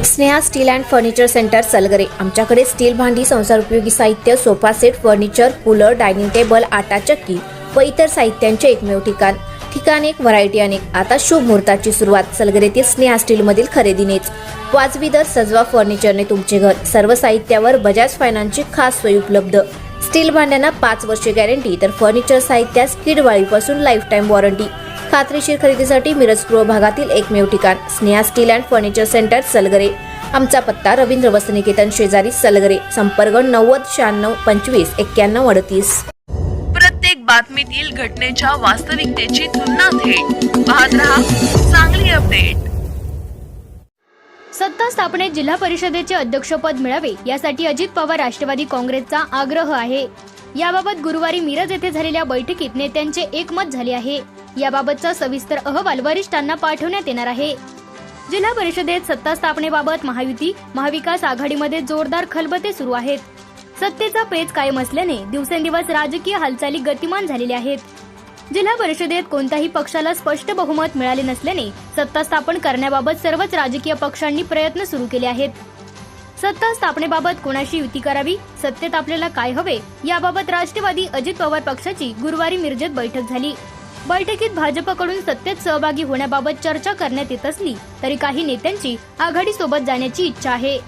Sneha steel and furniture centre Salgare. आमच्याकडे steel भांडी, संसार उपयोगी साहित्य, sofa set, furniture, cooler, dining table, आटा चक्की व इतर साहित्यांचे एकमेव ठिकाण एक, व्हरायटी अनेक। आता शुभ मुहूर्ताची सुरुवात सलगरेतील स्नेहा स्टील मधील खरेदीनेच। वाजवी दर, सजवा फर्निचरने तुमचे घर। सर्व साहित्यावर बजाज फायनान्सची खास सोय उपलब्ध। स्टील भांड्यांना 5 वर्षे गॅरंटी, तर फर्निचर साहित्यास कीडवाळीपासून लाईफ टाइम वॉरंटी। खात्रीशीर खरेदीसाठी मिरज पूर्व भागातील एकमेव ठिकाण Sneha steel and furniture centre Salgare. आमचा पत्ता रवींद्र वस्त्रनिकेतन शेजारी सलगरे। संपर्क 90 96 25 91 38। प्रत्येक बातमीतील घटनेच्या वास्तविकतेची तुलना थेट पाहत रहा चांगली अपडेट। सत्ता स्थापनेत जिल्हा परिषदेचे अध्यक्षपद मिळावे यासाठी अजित पवार राष्ट्रवादी काँग्रेसचा आग्रह आहे। याबाबत गुरुवारी मिरज येथे झालेल्या बैठकीत नेत्यांचे एकमत झाले आहे। याबाबतचा सविस्तर अहवाल वरिष्ठांना पाठवण्यात येणार आहे। जिल्हा परिषदेत सत्ता स्थापनेबाबत महायुती महाविकास आघाडीमध्ये जोरदार खलबते सुरू आहेत। सत्तेचा पेच कायम असल्याने दिवसेंदिवस राजकीय हालचाली गतिमान झालेल्या आहेत। जिल्हा परिषदेत कोणत्याही पक्षाला स्पष्ट बहुमत मिळाले नसल्याने सत्ता स्थापन करण्याबाबत सर्वच राजकीय पक्षांनी प्रयत्न सुरू केले आहेत। सत्ता स्थापनेबाबत कोणाशी युती करावी, सत्तेत आपल्याला काय हवे याबाबत राष्ट्रवादी अजित पवार पक्षाची गुरुवारी मिरजेत बैठक झाली। बैठकीत भाजपकडून सत्तेत सहभागी होण्याबाबत चर्चा करण्यात येत असली तरी काही नेत्यांची आघाडी सोबत जाण्याची इच्छा आहे।